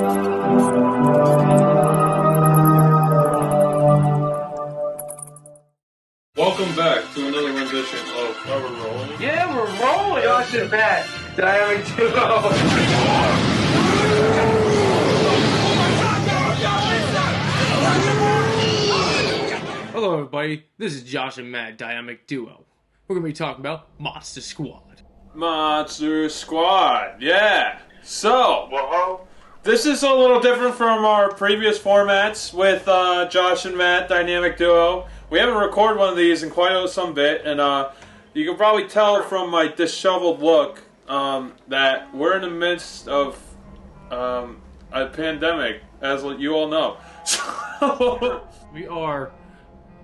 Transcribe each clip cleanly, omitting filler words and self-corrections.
Welcome back to another rendition of Are We Rolling? Yeah, we're rolling! Josh and Matt, Dynamic Duo. Hello everybody, this is Josh and Matt, Dynamic Duo. We're going to be talking about Monster Squad. Monster Squad, yeah. So, this is a little different from our previous formats with Josh and Matt, Dynamic Duo. We haven't recorded one of these in quite some bit, and you can probably tell from my disheveled look that we're in the midst of a pandemic, as you all know. We are.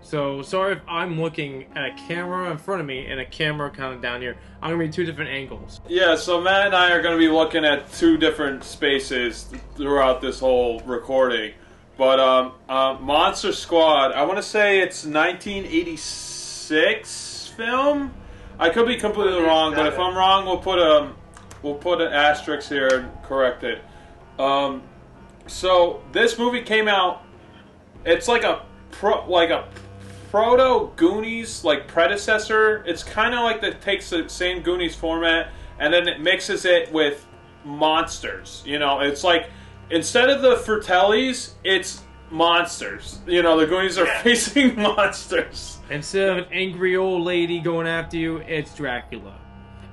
So, sorry if I'm looking at a camera in front of me and a camera kind of down here. I'm going to be two different angles. Yeah, so Matt and I are going to be looking at two different spaces throughout this whole recording. But Monster Squad, I want to say it's 1986 film. I could be completely wrong, but if I'm wrong, we'll put an asterisk here and correct it. So this movie came out. It's like a proto Goonies like predecessor. It's kind of like that takes the same Goonies format and then it mixes it with monsters. You know, it's like instead of the Fratellis, it's monsters. You know, the Goonies are facing monsters. Instead of an angry old lady going after you, it's Dracula.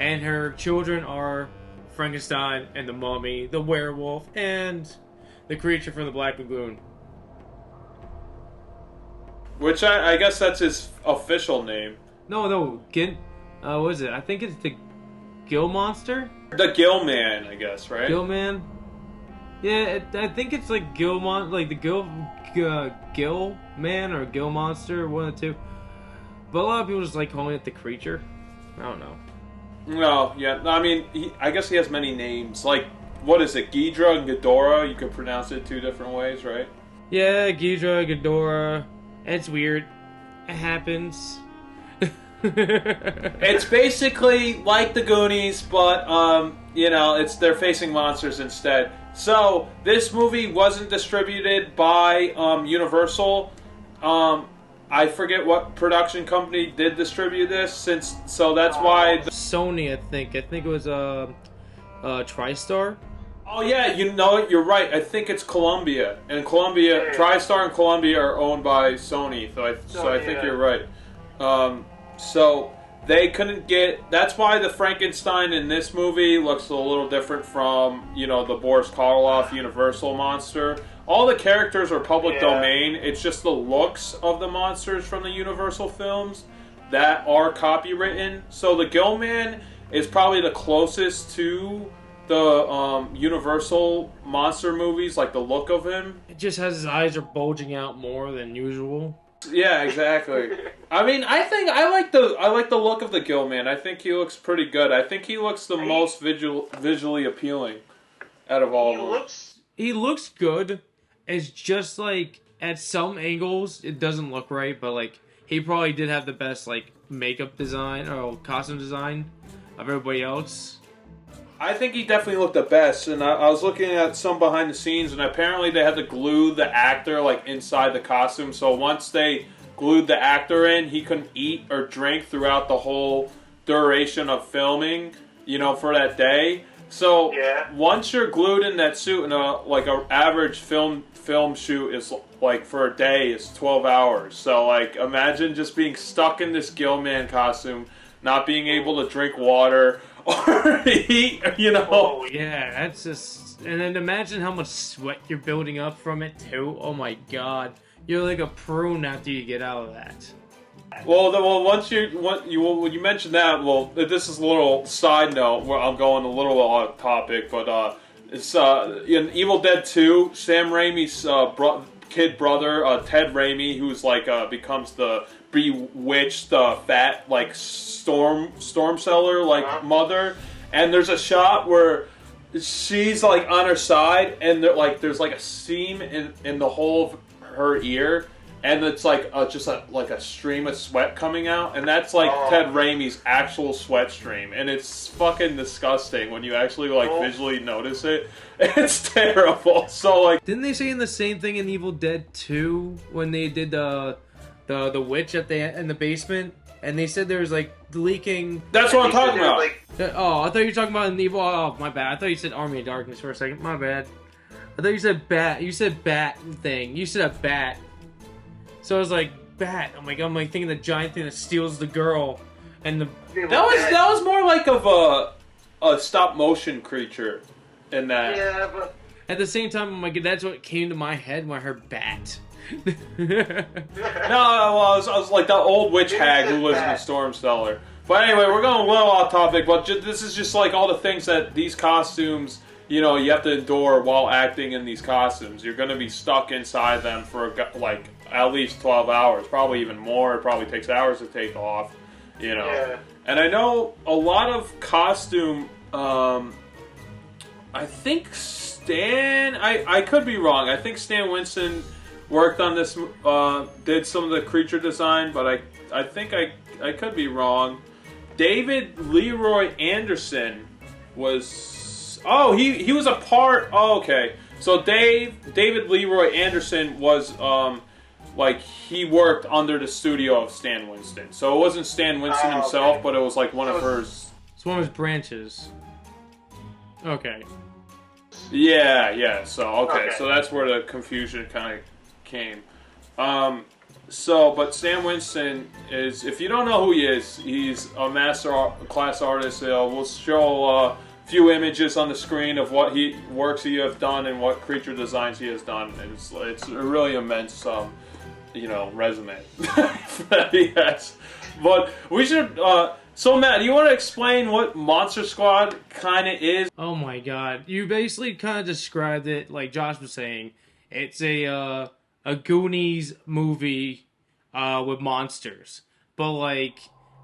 And her children are Frankenstein and the Mummy, the werewolf, and the creature from the Black Lagoon. Which I guess that's his official name. No, what is it? I think it's the Gill Monster? The Gill Man, I guess, right? Gill Man? Yeah, I think it's like Gill Man or Gill Monster, one of the two. But a lot of people just like calling it the creature. I don't know. No, yeah, I mean, I guess he has many names. Like, what is it, Ghidra and Ghidorah? You could pronounce it two different ways, right? Yeah, Ghidra, Ghidorah. It's weird. It happens. It's basically like the Goonies, but you know, they're facing monsters instead. So this movie wasn't distributed by Universal. I forget what production company did distribute this, so that's why Sony, I think it was TriStar. Oh yeah, you know it. You're right. I think it's Columbia, and Columbia, TriStar and Columbia are owned by Sony. So I think you're right. So they couldn't get. That's why the Frankenstein in this movie looks a little different from the Boris Karloff Universal monster. All the characters are public domain. It's just the looks of the monsters from the Universal films that are copywritten. So the Gill Man is probably the closest to the Universal monster movies, like the look of him. It just has his eyes are bulging out more than usual. Yeah, exactly. I mean, I like the look of the Gill Man. I think he looks pretty good. I think he looks the most visually appealing out of all of them. He looks good. It's just like at some angles it doesn't look right, but like he probably did have the best like makeup design or costume design of everybody else. I think he definitely looked the best, and I was looking at some behind the scenes, and apparently they had to glue the actor like inside the costume. So once they glued the actor in, he couldn't eat or drink throughout the whole duration of filming, for that day. So once you're glued in that suit, and like an average film shoot is like for a day is 12 hours. So like imagine just being stuck in this Gill Man costume, not being able to drink water or eat, Oh, yeah, that's just... And then imagine how much sweat you're building up from it, too. Oh, my God. You're like a prune after you get out of that. When you mentioned that, this is a little side note, where I'm going a little off topic, but it's in Evil Dead 2, Sam Raimi's kid brother, Ted Raimi, who's like becomes the bewitched, fat, like storm cellar, like mother, and there's a shot where she's like on her side, and there's like a seam in the hole of her ear, and it's like just like a stream of sweat coming out, and that's like Ted Raimi's actual sweat stream, and it's fucking disgusting when you actually like visually notice it. It's terrible. So like, didn't they say in the same thing in Evil Dead 2 when they did the witch in the basement, and they said there was like leaking. That's what I'm talking about. Oh, I thought you were talking about an evil. Oh, my bad. I thought you said Army of Darkness for a second. My bad. I thought you said bat. You said bat thing. You said a bat. So I was like, bat. I'm like thinking the giant thing that steals the girl, and the that was more like of a stop motion creature in that. Yeah, but at the same time, I'm like, that's what came to my head when I heard bat. No, I was like that old witch hag who lives in the storm cellar. But anyway, we're going a little off topic, but this is just like all the things that these costumes, you know, you have to endure while acting in these costumes. You're going to be stuck inside them for like at least 12 hours, probably even more. It probably takes hours to take off, you know. Yeah. And I know a lot of costume, I think I could be wrong. I think Stan Winston worked on this, did some of the creature design, but I think I could be wrong. David Leroy Anderson was... Oh, he was a part... Oh, okay. So David Leroy Anderson was, like, he worked under the studio of Stan Winston. So it wasn't Stan Winston himself, but it was, like, one of hers... It's one of his branches. Okay. Yeah. So, okay. So that's where the confusion kind of came. But Stan Winston is, if you don't know who he is, he's a master class artist. We'll show a few images on the screen of what works he has done and what creature designs he has done. It's a really immense, resume that he has. But we should. So Matt, do you want to explain what Monster Squad kind of is? Oh my god, you basically kind of described it like Josh was saying. It's a Goonies movie with monsters, but like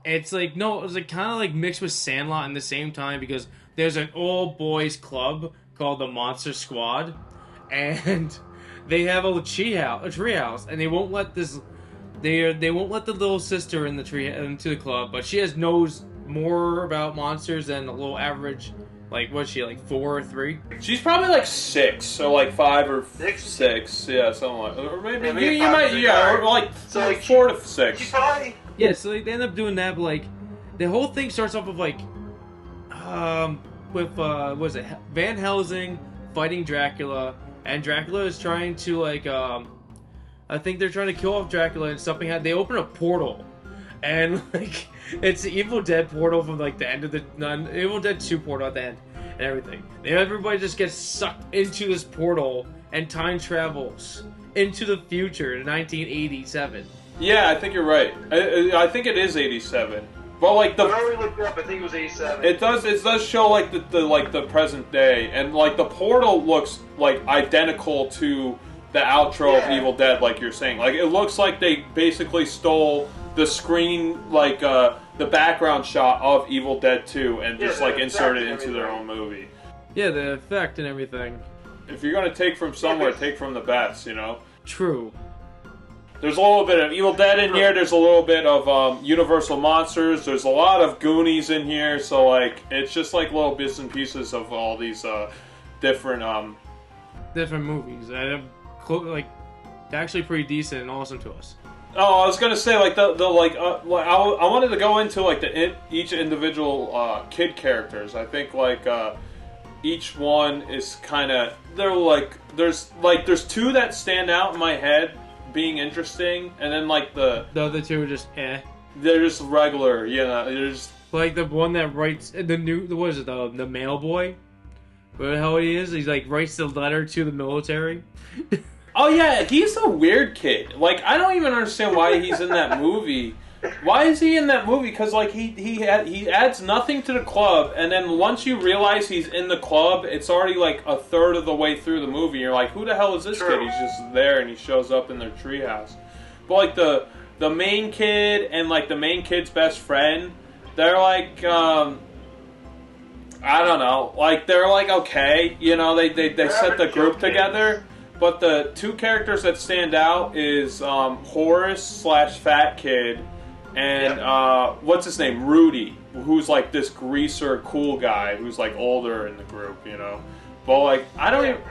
it's like kind of like mixed with Sandlot in the same time, because there's an all boys club called the Monster Squad, and they have a treehouse, and they won't let they won't let the little sister into the club, but she knows more about monsters than a little average. Like, what's she, like 4 or 3? She's probably like 6, or like 5 or 6. Yeah, something like that. Or maybe you might, or like, so like 4 to 6. She's probably... Yeah, so they end up doing that, but like, the whole thing starts off with like, what is it? Van Helsing fighting Dracula, and Dracula is trying to like, I think they're trying to kill off Dracula, and something they open a portal. And like, it's the Evil Dead portal from like the end of the Evil Dead 2 portal at the end and everything. And everybody just gets sucked into this portal and time travels into the future to 1987. Yeah, I think you're right. I think it is 87. But like I already looked it up. I think it was 87. It does show like the present day, and like the portal looks like identical to the outro of Evil Dead, like you're saying. Like it looks like they basically stole the screen, like the background shot of Evil Dead 2 and just like inserted it into their own movie. Yeah, the effect and everything. If you're gonna take from somewhere, take from the best, you know? True. There's a little bit of Evil Dead in here, there's a little bit of Universal Monsters, there's a lot of Goonies in here, so like, it's just like little bits and pieces of all these different movies that are like actually pretty decent and awesome to us. Oh, I was gonna say like I wanted to go into like each individual kid characters. I think like each one is kind of there's 2 that stand out in my head being interesting, and then like the other 2 are just they're just regular, you know. They're just like the one that writes the mail boy. What the hell he is? He's like writes the letter to the military. Oh yeah, he's a weird kid. Like, I don't even understand why he's in that movie. Why is he in that movie? Because like he adds nothing to the club, and then once you realize he's in the club, it's already like a third of the way through the movie. You're like, who the hell is this kid? He's just there, and he shows up in their treehouse. But like the main kid and like the main kid's best friend, they're like I don't know, like they're like okay, you know, they set the group together. But the two characters that stand out is Horace / Fat Kid and what's his name? Rudy, who's like this greaser cool guy who's like older in the group, you know. But like I don't even,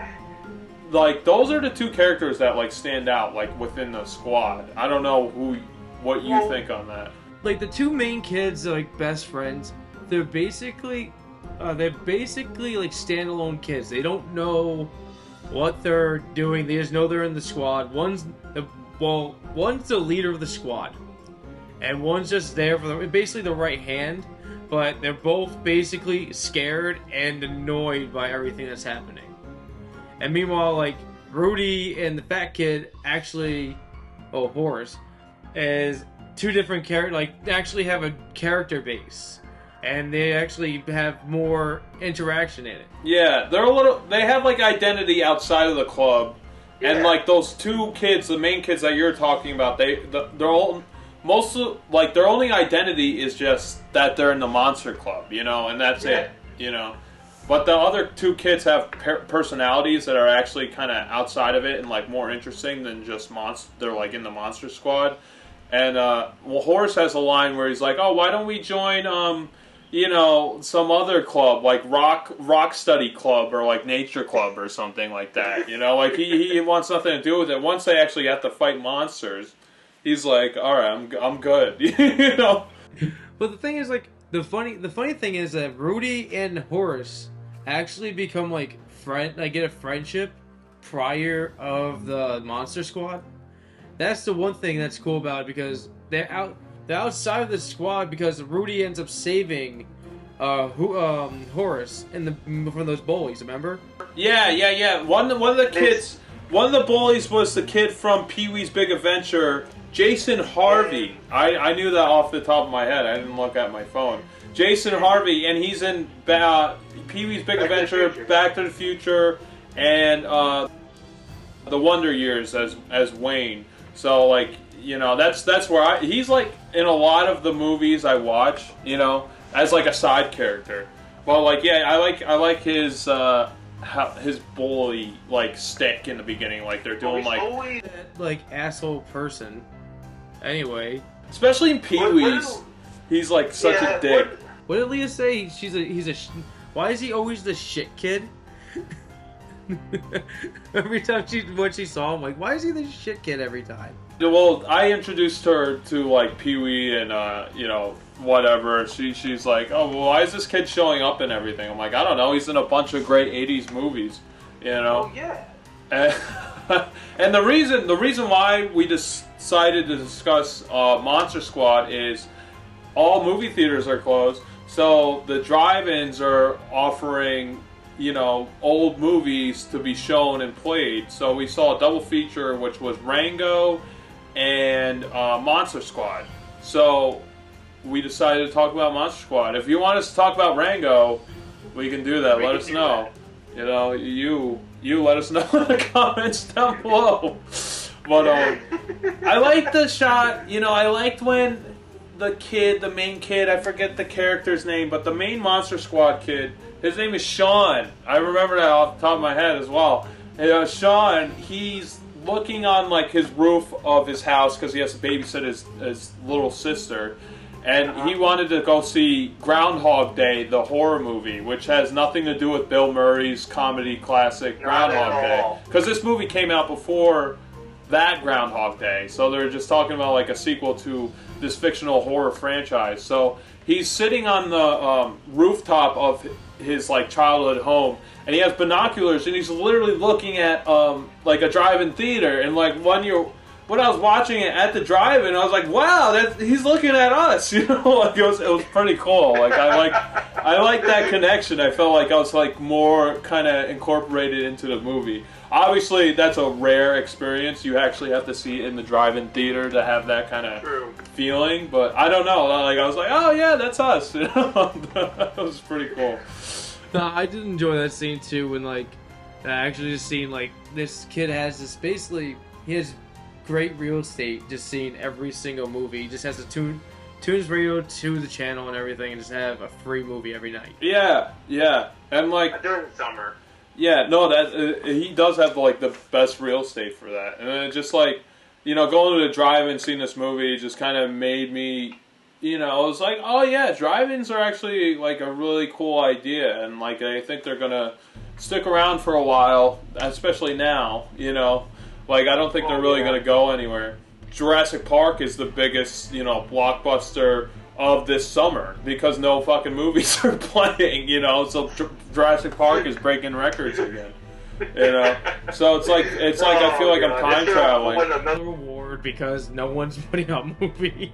like those are the two characters that like stand out like within the squad. I don't know what you think on that. Like the two main kids are like best friends. They're basically like standalone kids. They don't know what they're doing. They just know they're in the squad. One's the leader of the squad, and one's just there for basically the right hand. But they're both basically scared and annoyed by everything that's happening. And meanwhile, like Rudy and the fat kid Horace, is two different characters. Like they actually have a character base, and they actually have more interaction in it. Yeah, they have like identity outside of the club, and like those two kids, the main kids that you're talking about, they're all their only identity is just that they're in the monster club, you know, and that's it, you know. But the other two kids have personalities that are actually kind of outside of it and like more interesting than just they're like in the monster squad. And Horace has a line where he's like, "Oh, why don't we join you know, some other club like rock study club or like nature club or something like that." You know, like he wants nothing to do with it. Once they actually have to fight monsters, he's like, "All right, I'm good." You know. But the thing is, like the funny thing is that Rudy and Horace actually become like get a friendship prior of the monster squad. That's the one thing that's cool about it, because they're outside of the squad because Rudy ends up saving Horace from those bullies, remember? Yeah. One of the bullies was the kid from Pee-wee's Big Adventure, Jason Harvey. I knew that off the top of my head. I didn't look at my phone. Jason Harvey, and he's in Pee-wee's Big Adventure, Back to the Future, and The Wonder Years as Wayne. So like, you know, that's where he's like in a lot of the movies I watch, you know, as like a side character. Well, like I like his bully like stick in the beginning, like they're doing like asshole person. Anyway, especially in Pee-wee's, he's like such a dick. What did Leah say? Why is he always the shit kid? Every time when she saw him, like, why is he the shit kid every time? Well, I introduced her to like Pee-wee and you know, whatever. She's like, "Oh, well, why is this kid showing up in everything?" I'm like, "I don't know. He's in a bunch of great '80s movies, you know." Oh yeah. And the reason why we decided to discuss Monster Squad is all movie theaters are closed, so the drive-ins are offering, you know, old movies to be shown and played. So we saw a double feature, which was Rango and Monster Squad. So we decided to talk about Monster Squad. If you want us to talk about Rango, we can do that. Let us know. You know, you let us know in the comments down below. But I liked the shot. You know, I liked when the main kid, I forget the character's name, but the main Monster Squad kid, his name is Sean. I remember that off the top of my head as well. And, Sean, he's looking on like his roof of his house because he has to babysit his little sister. And he wanted to go see Groundhog Day, the horror movie, which has nothing to do with Bill Murray's comedy classic Groundhog Day. Because this movie came out before that Groundhog Day. So they're just talking about like a sequel to this fictional horror franchise. So he's sitting on the rooftop of his like childhood home, and he has binoculars, and he's literally looking at like a drive-in theater. And like when I was watching it at the drive-in, I was like, wow, he's looking at us, you know. Like it was pretty cool. Like I like that connection. I felt like I was like more kind of incorporated into the movie. Obviously, that's a rare experience. You actually have to see it in the drive-in theater to have that kind of feeling. But I don't know. Like I was like, oh yeah, that's us. You know? That was pretty cool. No, I did enjoy that scene too. When like actually just seeing like this kid has this basically he has great real estate, just seeing every single movie. He just has to tune his radio to the channel and everything, and just have a free movie every night. Yeah, and like during the summer. Yeah, no, that he does have like the best real estate for that, and it just like, going to the drive-in, seeing this movie just kind of made me, I was like, oh yeah, drive-ins are actually like a really cool idea, and like I think they're gonna stick around for a while, especially now, like I don't think they're really gonna go anywhere. Jurassic Park is the biggest, blockbuster of this summer because no fucking movies are playing, so Jurassic Park is breaking records again, So it's like I feel like I'm time traveling. Another award because no one's putting out movies.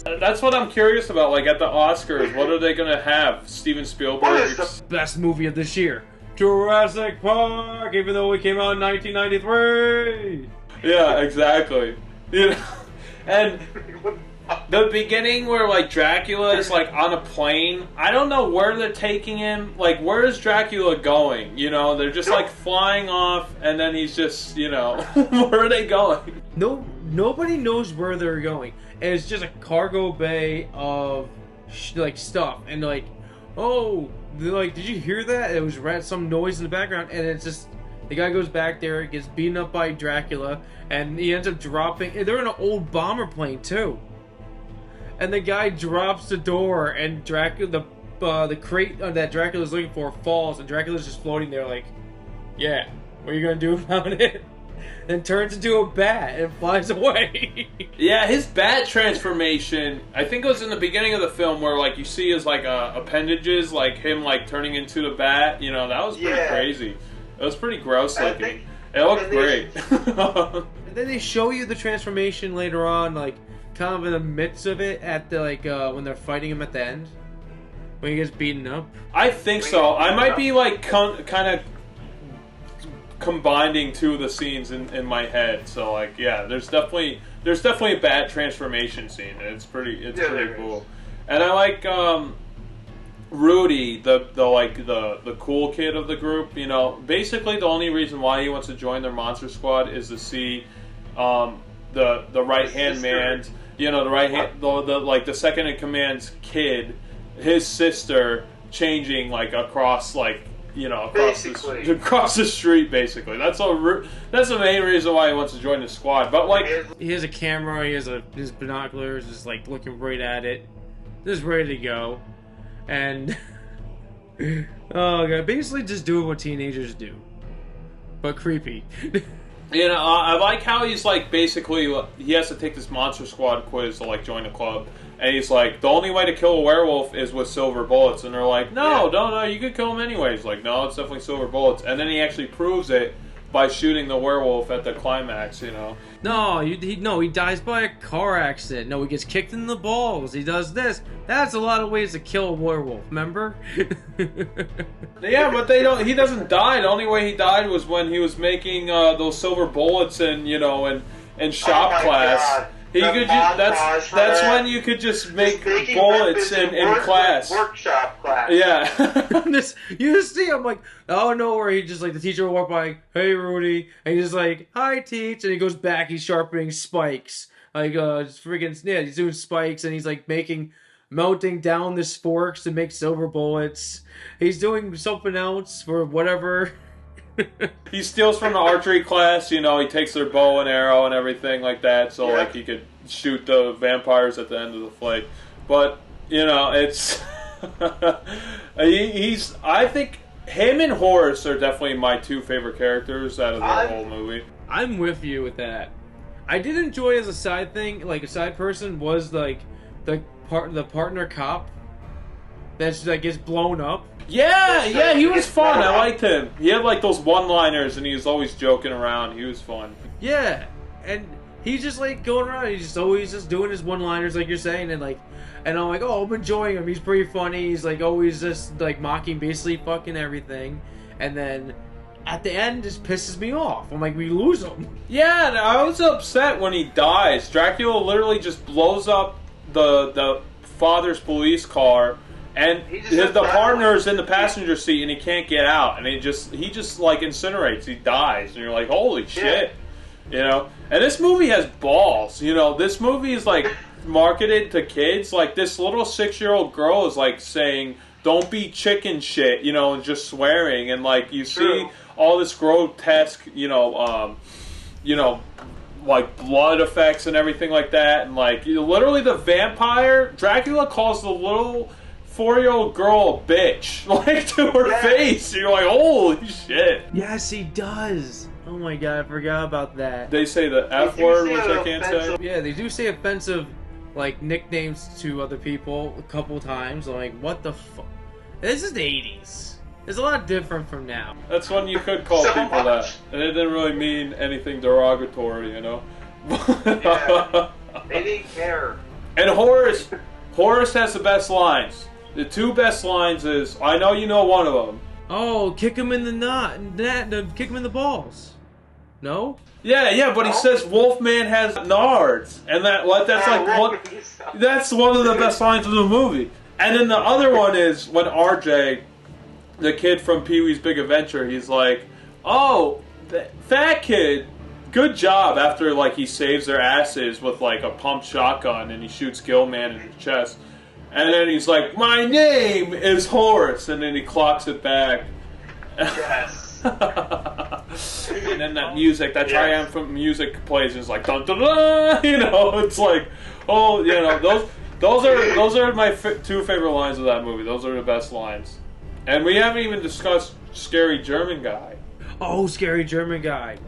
That's what I'm curious about. Like at the Oscars, what are they gonna have? Steven Spielberg's best movie of this year, Jurassic Park, even though it came out in 1993. Yeah, exactly. And the beginning where like Dracula is like on a plane, I don't know where they're taking him. Like, where is Dracula going? They're just like flying off, and then he's just, where are they going? No, nobody knows where they're going, and it's just a cargo bay of like stuff, and like, oh, they're like, did you hear that? It was some noise in the background, and it's just. The guy goes back there, gets beaten up by Dracula, and he ends up dropping. They're in an old bomber plane too. And the guy drops the door, and Dracula, the crate that Dracula's looking for falls, and Dracula's just floating there, like, yeah, what are you gonna do about it? And turns into a bat and flies away. Yeah, his bat transformation, I think it was in the beginning of the film where like you see his like appendages, like him like turning into the bat. That was pretty crazy. It was pretty gross looking. It looked great. And then they show you the transformation later on, like kind of in the midst of it at the when they're fighting him at the end when he gets beaten up. I think so. I might be like kind of combining two of the scenes in my head. So like, yeah, there's definitely a bad transformation scene. It's pretty cool. And I like Rudy, the cool kid of the group. Basically the only reason why he wants to join their monster squad is to see the right hand man's, the right hand, the second in command's kid, his sister changing like across across the street, basically. That's the main reason why he wants to join the squad. But like, he has a camera, he has his binoculars, just like looking right at it, just ready to go, and oh god, basically just doing what teenagers do, but creepy. I like how he's like basically he has to take this monster squad quiz to like join the club. And he's like, the only way to kill a werewolf is with silver bullets. And they're like, no, you could kill him anyways. Like, no, it's definitely silver bullets. And then he actually proves it by shooting the werewolf at the climax, No, he dies by a car accident. No, he gets kicked in the balls. He does this. That's a lot of ways to kill a werewolf, remember? Yeah, but he doesn't die. The only way he died was when he was making those silver bullets in shop class. God. That's when you could just make bullets in class. Workshop class. Yeah. You just see him like, oh no, where he just like the teacher will walk by, hey Rudy, and he's just like, hi teach, and he goes back, he's sharpening spikes. Like he's doing spikes, and he's like melting down the sporks to make silver bullets. He's doing something else for whatever. He steals from the archery class, he takes their bow and arrow and everything like that, so like he could shoot the vampires at the end of the flight. But it's I think him and Horace are definitely my two favorite characters out of the whole movie. I'm with you with that. I did enjoy as a side thing, like a side person, was like the partner cop that gets blown up. Yeah, he was fun. I liked him. He had like those one-liners, and he was always joking around. He was fun. Yeah, and he's just like going around. He's just always just doing his one-liners, like you're saying, and I'm like, oh, I'm enjoying him. He's pretty funny. He's like always just like mocking basically fucking everything, and then at the end, just pisses me off. I'm like, we lose him. Yeah, I was upset when he dies. Dracula literally just blows up the father's police car. And the partner's in the passenger seat, and he can't get out, and he just like incinerates. He dies, and you're like, holy shit, And this movie has balls, This movie is like marketed to kids. Like this little 6-year-old girl is like saying don't be chicken shit, you know, and just swearing, and like you True. see all this grotesque, you know, like blood effects and everything like that, and like literally the vampire Dracula calls the little 4-year-old girl a bitch, like to her face. You're like, holy shit. Yes, he does. Oh my god, I forgot about that. They say the F word, which I can't say. Yeah, they do say offensive, like, nicknames to other people a couple times. Like, what the fuck? This is the 80s. It's a lot different from now. That's when you could call people that, and it didn't really mean anything derogatory, you know. Yeah. They didn't care. And Horace has the best lines. The two best lines is, I know you know one of them. Oh, kick him in the kick him in the balls. No? Yeah, but he says Wolfman has nards, and that's one of the best lines of the movie. And then the other one is when RJ, the kid from Pee-wee's Big Adventure, he's like, "Oh, fat kid, good job." After like he saves their asses with like a pumped shotgun, and he shoots Gill Man in the chest. And then he's like, "My name is Horace," and then he clocks it back. Yes. And then that music, that triumphant music plays, and it's like dun dun dun. You know, it's like, oh, you know, those are my two favorite lines of that movie. Those are the best lines. And we haven't even discussed Scary German Guy. Oh, Scary German Guy.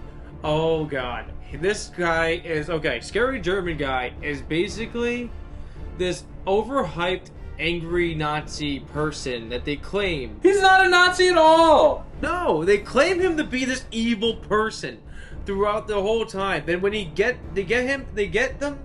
Oh god, this guy is okay. Scary German Guy is basically this overhyped, angry Nazi person that they claim. He's not a Nazi at all! No, they claim him to be this evil person throughout the whole time. Then when they get them,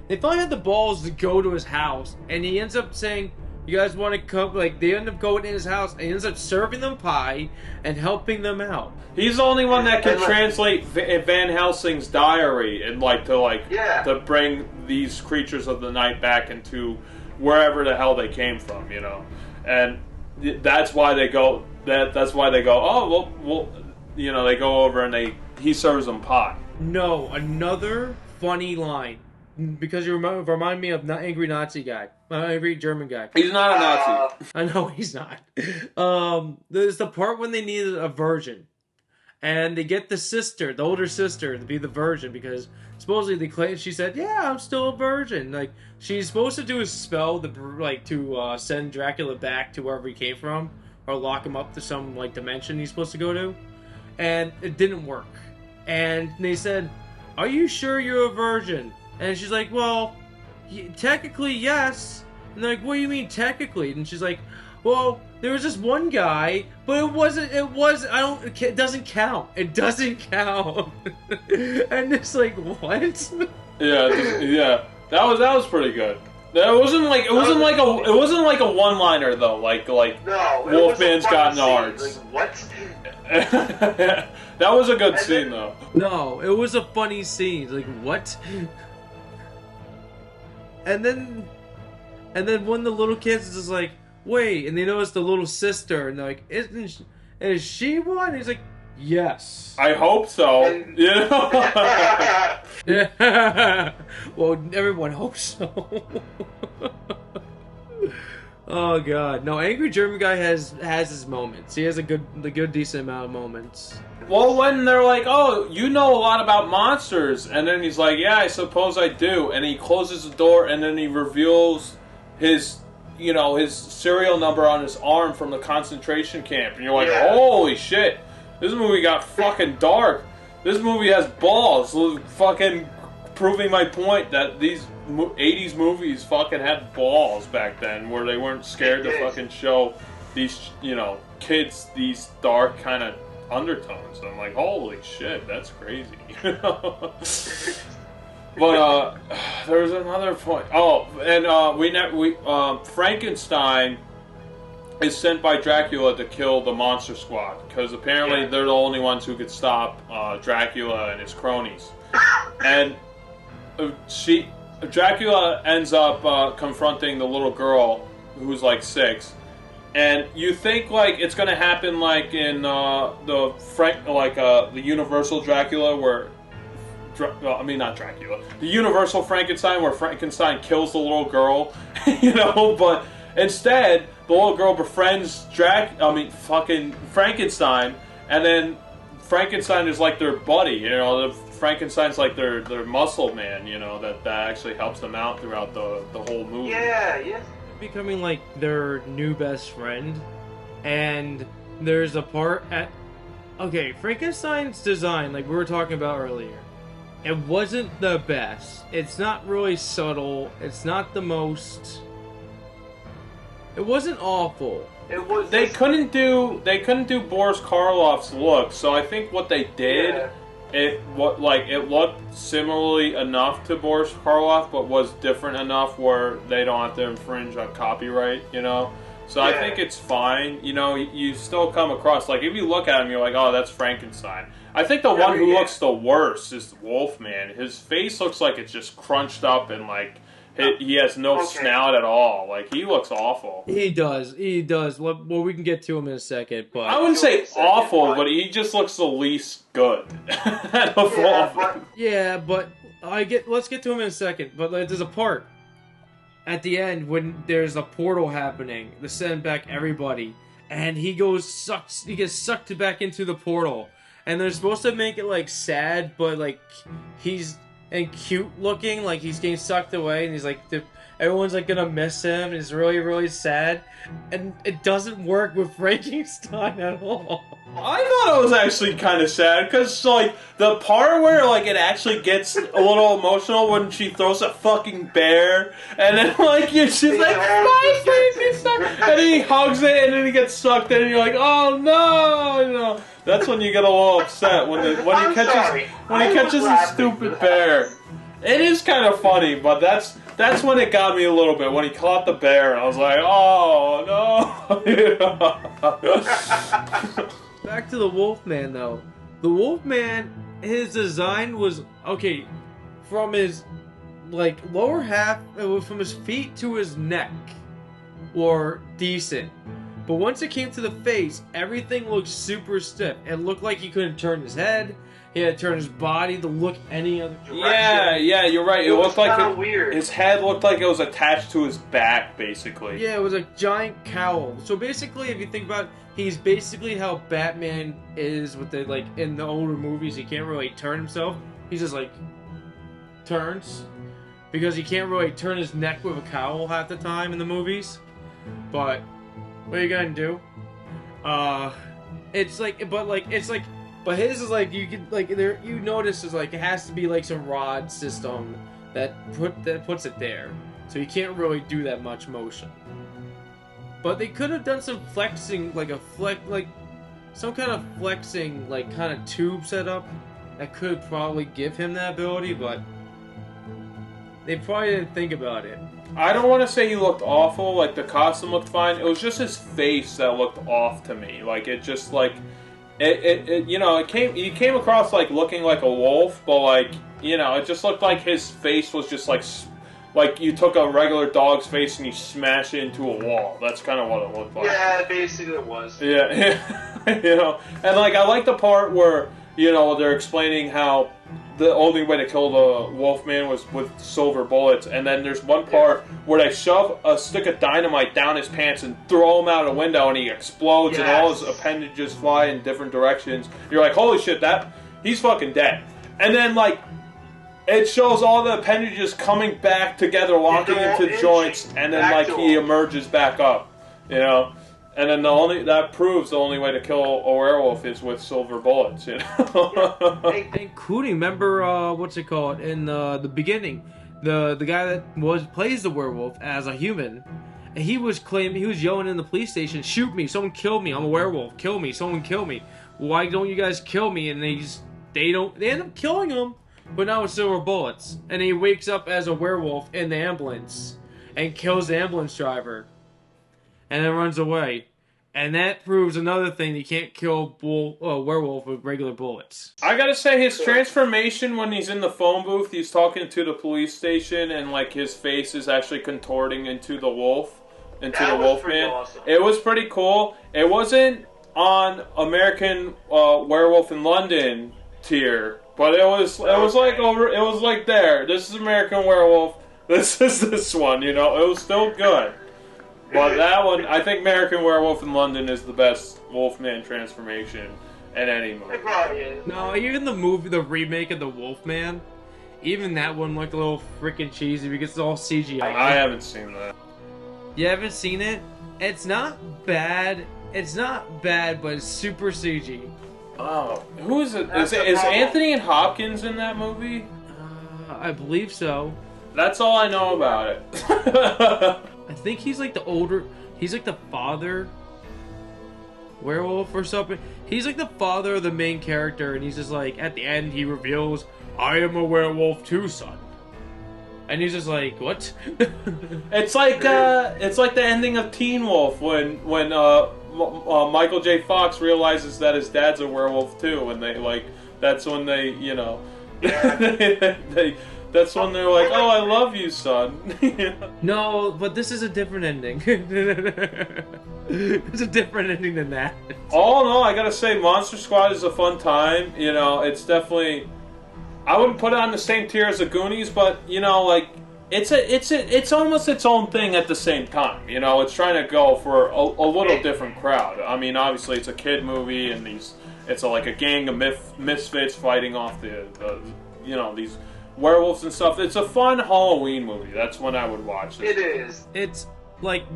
they finally have the balls to go to his house, and he ends up saying, "You guys want to come?" Like, they end up going in his house, and he ends up serving them pie and helping them out. He's the only one that can translate Van Helsing's diary and to bring these creatures of the night back into wherever the hell they came from, you know. And that's why they go. That's why they go. Oh, well, you know, they go over and he serves them pie. No, another funny line, because you remind me of Angry Nazi guy, Angry German guy. He's not a Nazi. I know he's not. There's the part when they needed a virgin, and they get the older sister, to be the virgin, because supposedly they claim, she said, "Yeah, I'm still a virgin." Like, she's supposed to do a spell to send Dracula back to wherever he came from, or lock him up to some like dimension he's supposed to go to, and it didn't work. And they said, "Are you sure you're a virgin?" And she's like, "Well, technically yes." And they're like, "What do you mean technically?" And she's like, "Well, there was this one guy, but it doesn't count. It doesn't count." And it's like, what? Yeah. That was pretty good. It wasn't like a one-liner though. Like no, Wolfman's got nards. Like, what? That was a good scene though. No, it was a funny scene. Like, what? And then when the little kids is just like, wait, and they notice the little sister, and they're like, is she one? And he's like, yes. I hope so. And... You know? Yeah. Well, everyone hopes so. Oh god, no. Angry German Guy has his moments. He has a good decent amount of moments. Well, when they're like, "Oh, you know a lot about monsters," and then he's like, "Yeah, I suppose I do," and he closes the door, and then he reveals his serial number on his arm from the concentration camp, and you're like, "Holy shit, this movie got fucking dark. This movie has balls." Fucking proving my point that these 80s movies fucking had balls back then, where they weren't scared to fucking show these, kids these dark kind of undertones. I'm like, holy shit, that's crazy. But there was another point. Oh, and Frankenstein is sent by Dracula to kill the Monster Squad, because apparently they're the only ones who could stop Dracula and his cronies. And Dracula ends up confronting the little girl who's like 6, and you think like it's gonna happen like in the Universal Dracula, where not Dracula, the Universal Frankenstein, where Frankenstein kills the little girl, but instead the little girl befriends fucking Frankenstein, and then Frankenstein is like their buddy, you know. Frankenstein's like their muscle man, you know, that actually helps them out throughout the whole movie. Yeah. Becoming like their new best friend, and there's a part at Frankenstein's design, like we were talking about earlier, it wasn't the best. It's not really subtle. It's not the most. It wasn't awful. They couldn't do Boris Karloff's look, so I think what they did, it looked similarly enough to Boris Karloff, but was different enough where they don't have to infringe on copyright, you know. So I think it's fine. You know, you still come across, like, if you look at him, you're like, oh, that's Frankenstein. I think the one who looks the worst is Wolfman. His face looks like it's just crunched up and, like, he has no snout at all. Like, he looks awful. He does. Well, we can get to him in a second, but... I wouldn't say awful, but he just looks the least good. Yeah, but let's get to him in a second. But there's a part at the end when there's a portal happening to send back everybody, and he gets sucked back into the portal, and they're supposed to make it like sad, but like he's cute looking, like he's getting sucked away, and he's like everyone's like gonna miss him, and it's really, really sad, and it doesn't work with Frankenstein at all. I thought it was actually kind of sad, because, like, the part where, like, it actually gets a little emotional when she throws a fucking bear, and then, like, she's like, my Frankenstein, and then he hugs it, and then he gets sucked in, and you're like, oh, no, you know. That's when you get a little upset, when he catches a stupid bear. It is kind of funny, but that's when it got me a little bit, when he caught the bear, and I was like, oh, no. Back to the Wolfman, though. The Wolfman, his design was, okay, from his, like, lower half, from his feet to his neck, were decent. But once it came to the face, everything looked super stiff. It looked like he couldn't turn his head. He had to turn his body to look any other direction. Yeah, you're right. It looked like weird. His head looked like it was attached to his back, basically. Yeah, it was a giant cowl. So basically, if you think about it, he's basically how Batman is with the, like, in the older movies, he can't really turn himself. He's just, like, turns. Because he can't really turn his neck with a cowl half the time in the movies. But what are you gonna do? But his is like, you could, like, there, you notice is like, it has to be like some rod system that puts it there. So you can't really do that much motion. But they could have done some flexing, like some kind of flexing, like, kind of tube setup that could probably give him that ability, but they probably didn't think about it. I don't want to say he looked awful, like, the costume looked fine. It was just his face that looked off to me. Like, it just, like, he came across, like, looking like a wolf, but, like, you know, it just looked like his face was just, like you took a regular dog's face and you smash it into a wall. That's kind of what it looked like. Yeah, basically it was. Yeah, you know, and, like, I like the part where, you know, they're explaining how the only way to kill the Wolfman was with silver bullets, and then there's one part where they shove a stick of dynamite down his pants and throw him out a window, and he explodes, and all his appendages fly in different directions. You're like, holy shit, he's fucking dead. And then, like, it shows all the appendages coming back together, locking into joints, and then, like, he emerges back up, you know? And then that proves the only way to kill a werewolf is with silver bullets, you know? Including, remember, what's it called, in the beginning, the guy that plays the werewolf as a human, and he was yelling in the police station, shoot me, someone kill me, I'm a werewolf, kill me, someone kill me, why don't you guys kill me? And they end up killing him, but not with silver bullets. And he wakes up as a werewolf in the ambulance, and kills the ambulance driver, and then runs away. And that proves another thing, you can't kill a werewolf with regular bullets. I gotta say, his transformation when he's in the phone booth, he's talking to the police station, and, like, his face is actually contorting into the wolf, the Wolfman. Awesome. It was pretty cool. It wasn't on American Werewolf in London tier, but it was like there. This is American Werewolf. This is this one, you know. It was still good. But that one, I think American Werewolf in London is the best Wolfman transformation in any movie. It probably is. No, even the remake of the Wolfman, even that one looked a little freaking cheesy because it's all CGI. I haven't seen that. You haven't seen it? It's not bad. It's not bad, but it's super CG. Oh, who is it? Is Anthony and Hopkins in that movie? I believe so. That's all I know about it. I think he's like he's like the father werewolf or something. He's like the father of the main character, and he's just like, at the end, he reveals, I am a werewolf too, son. And he's just like, what? It's like the ending of Teen Wolf when Michael J. Fox realizes that his dad's a werewolf too, and that's when they that's when they're like, oh, I love you, son. No, but this is a different ending. It's a different ending than that. All in all, I gotta say, Monster Squad is a fun time. It's definitely. I wouldn't put it on the same tier as the Goonies, but it's almost its own thing at the same time. It's trying to go for a little different crowd. I mean, obviously it's a kid movie, and it's like a gang of misfits fighting off these werewolves and stuff. It's a fun Halloween movie. That's when I would watch this. It is. It's like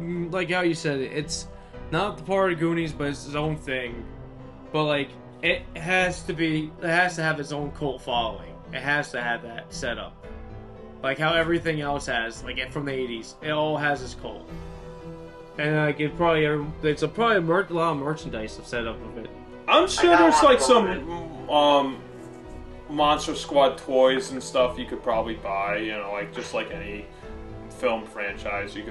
how you said it. It's not the part of Goonies, but it's its own thing. But it has to have its own cult following. It has to have that set up. Like how everything else has, from the 80s. It all has its cult. And probably a lot of merchandise set up of it. I'm sure there's some Monster Squad toys and stuff you could probably buy, just like any film franchise, you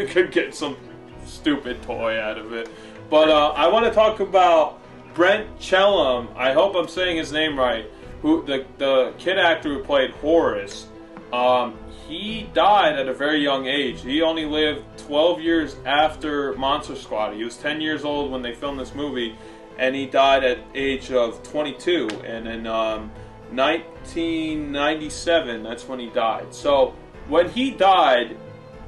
could get some stupid toy out of it. But I want to talk about Brent Chellam. I hope I'm saying his name right. Who the kid actor who played Horace? He died at a very young age. He only lived 12 years after Monster Squad. He was 10 years old when they filmed this movie, and he died at age of 22. And in 1997, that's when he died. So when he died,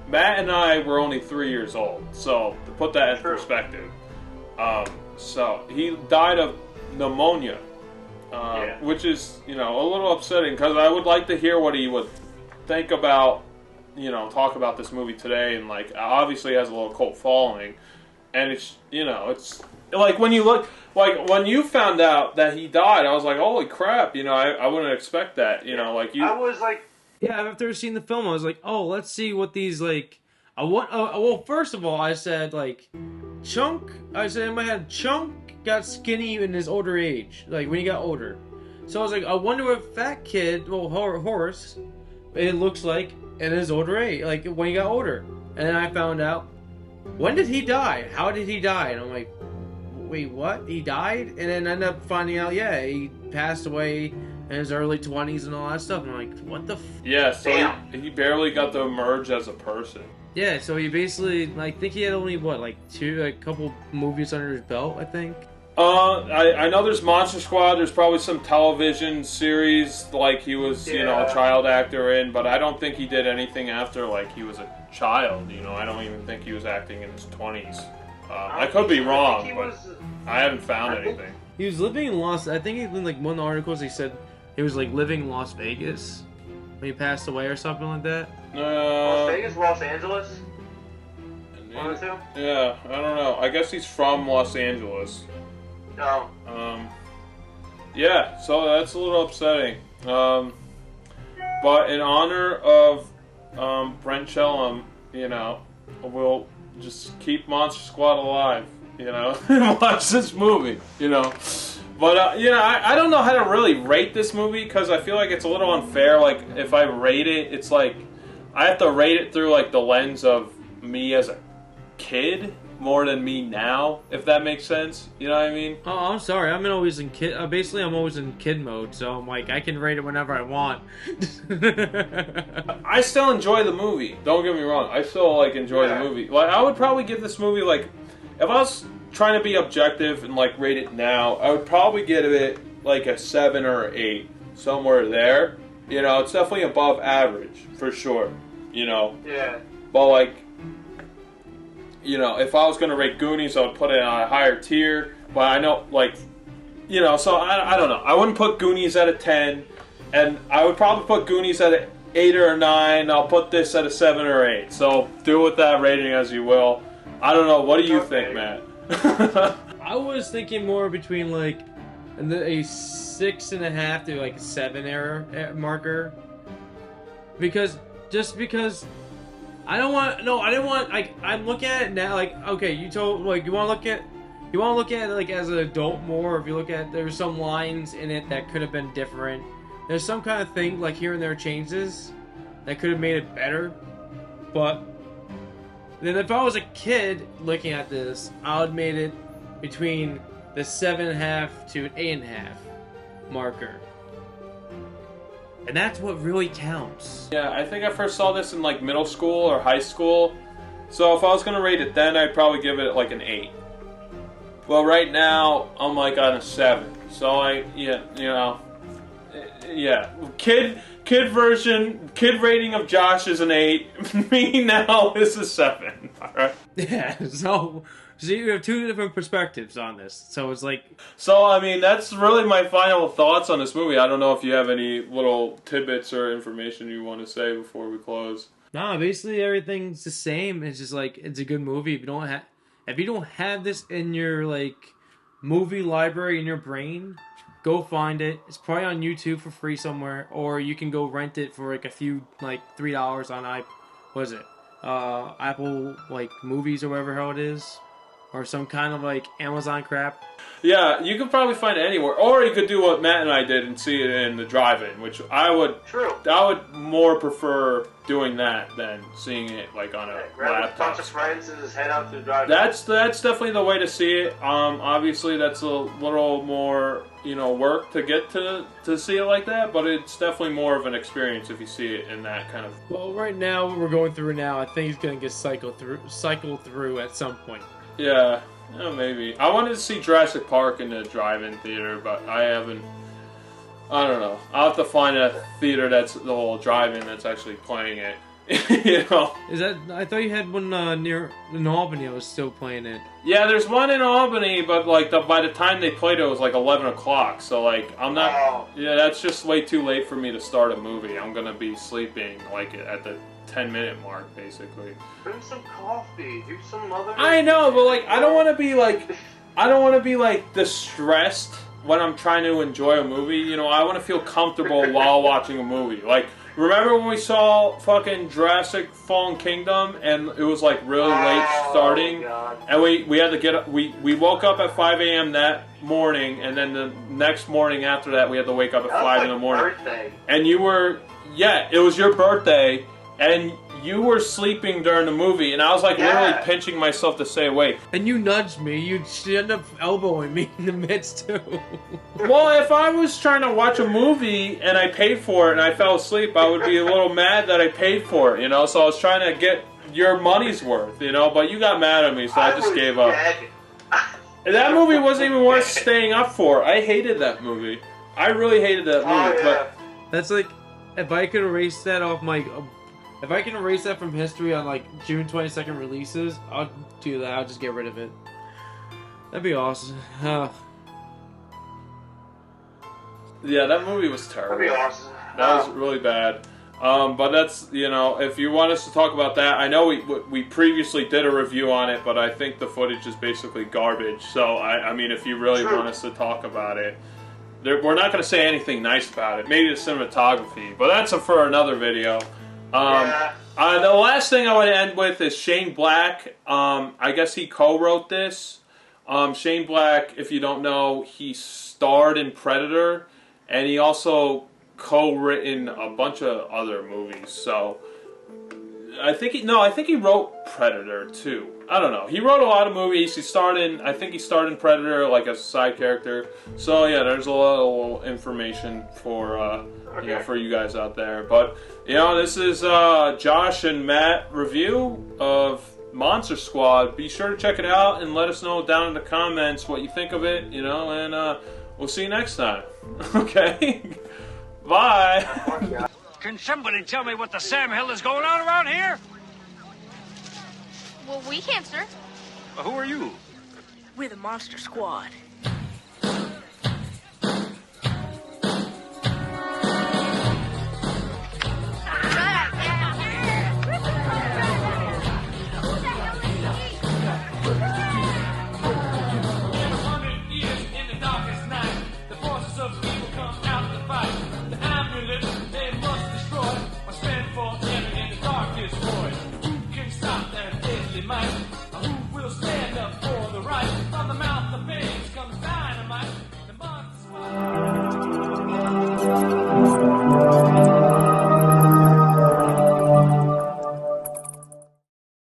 Matt and I were only 3 years old. So to put that in perspective, so he died of pneumonia, which is a little upsetting because I would like to hear what he would think about, talk about this movie today, and obviously has a little cult following, and it's like when you found out that he died, I was like, holy crap, I wouldn't expect that, I was like, yeah, after seeing the film, I was like, oh, let's see what these well, first of all, I said Chunk. I said in my head, Chunk got skinny in his older age, when he got older. So I was like, I wonder what fat kid, Horace, it looks like in his older age, when he got older. And then I found out, when did he die? How did he die? And I'm like, wait, what? He died? And then I ended up finding out, he passed away in his early 20s and all that stuff. And I'm like, what the Yeah, so he barely got to emerge as a person. Yeah, so he basically, I think he had only, a couple movies under his belt, I think? I know there's Monster Squad. There's probably some television series he was, a child actor in, but I don't think he did anything after he was a child. I don't even think he was acting in his 20s. I could be wrong, but I haven't found anything. He was living in I think in one of the articles he said he was living in Las Vegas when he passed away or something like that. Las Vegas, Los Angeles. One or two? Yeah, I don't know. I guess he's from Los Angeles. No. Yeah, so that's a little upsetting. But in honor of Brent Chellam, we'll just keep Monster Squad alive, and watch this movie, But, I don't know how to really rate this movie because I feel like it's a little unfair. If I rate it, it's I have to rate it through, the lens of me as a kid more than me now, if that makes sense. You know what I mean? Oh, I'm sorry. I'm always in kid. Basically, I'm always in kid mode, so I'm I can rate it whenever I want. I still enjoy the movie. Don't get me wrong. I still enjoy the movie. I would probably give this movie if I was trying to be objective and rate it now, I would probably give it a 7 or 8, somewhere there. It's definitely above average for sure. Yeah. But you know, if I was going to rate Goonies, I would put it on a higher tier. But I know, like, you know, so I don't know. I wouldn't put Goonies at a 10, and I would probably put Goonies at an 8 or a 9. I'll put this at a 7 or 8. So do with that rating as you will. I don't know. What do you think, Matt? I was thinking more between like a 6.5 to like a 7 error marker, because I don't want. No, I didn't want. Like, I'm looking at it now. Like, okay, you told, like, you want to look at it like as an adult more. If you look at, there's some lines in it that could have been different. There's some kind of thing like here and there changes that could have made it better. But then if I was a kid looking at this, I would have made it between the 7.5 to an 8.5 marker. And that's what really counts. Yeah, I think I first saw this in like middle school or high school. So if I was going to rate it then, I'd probably give it like an 8. Well, right now, I'm like on a 7. So kid rating of Josh is an 8. Me now is a 7. Alright? Yeah, so you have two different perspectives on this. So it's like... So, I mean, that's really my final thoughts on this movie. I don't know if you have any little tidbits or information you want to say before we close. No, basically everything's the same. It's just like, it's a good movie. If you don't have this in your like movie library in your brain, go find it. It's probably on YouTube for free somewhere, or you can go rent it for like a few, like $3 on Apple like movies or whatever hell it is, or some kind of like Amazon crap. Yeah, you could probably find it anywhere, or you could do what Matt and I did and see it in the drive-in, which I would more prefer doing that than seeing it like on a laptop. Grab a bunch of friends and just head out to the drive-in. That's definitely the way to see it. Obviously, that's a little more, you know, work to get to see it like that, but it's definitely more of an experience if you see it in that kind of. Well, right now what we're going through now, I think it's gonna get cycled through at some point. Yeah. Oh, maybe. I wanted to see Jurassic Park in the drive-in theater, but I haven't. I don't know. I'll have to find a theater that's the whole drive-in that's actually playing it. You know? Is that? I thought you had one near in Albany. I was still playing it. Yeah, there's one in Albany, but like by the time they played it was like 11 o'clock. So like I'm not. Oh. Yeah, that's just way too late for me to start a movie. I'm gonna be sleeping like at the 10-minute mark, basically. Bring some coffee. Do some other. I know, but like I don't want to be like distressed when I'm trying to enjoy a movie. You know, I want to feel comfortable while watching a movie. Like, remember when we saw fucking Jurassic Fallen Kingdom and it was like really late starting, God. and we had to get up. We woke up at 5 a.m. that morning, and then the next morning after that we had to wake up at 5 in the morning. Birthday. And you were, yeah, it was your birthday. And you were sleeping during the movie, and I was like literally pinching myself to stay awake. And you nudged me. You ended up elbowing me in the midst too. Well, if I was trying to watch a movie and I paid for it and I fell asleep, I would be a little mad that I paid for it, you know? So I was trying to get your money's worth, you know? But you got mad at me, so I just gave up. And that movie wasn't even worth staying up for. I hated that movie. I really hated that movie. But that's like, if I could erase that off my... If I can erase that from history on like June 22nd releases, I'll do that. I'll just get rid of it. That'd be awesome. Yeah, that movie was terrible. That'd be awesome. That was really bad. But that's, you know, if you want us to talk about that, I know we previously did a review on it, but I think the footage is basically garbage. So, I mean, if you really want us to talk about it, we're not going to say anything nice about it. Maybe the cinematography, but that's for another video. The last thing I want to end with is Shane Black. I guess he co-wrote this. Shane Black, if you don't know, he starred in Predator, and he also co-written a bunch of other movies. So I think he wrote Predator too. I don't know. He wrote a lot of movies. He starred in Predator like a side character. So yeah, there's a lot of information for you know, for you guys out there. But you know, this is Josh and Matt review of Monster Squad. Be sure to check it out and let us know down in the comments what you think of it. You know, and we'll see you next time. Okay. Bye. Can somebody tell me what the Sam Hill is going on around here? Well, we can't, sir. Who are you? We're the Monster Squad. Who will stand up for the right? From the mouth of babes comes dynamite. The Monster Squad.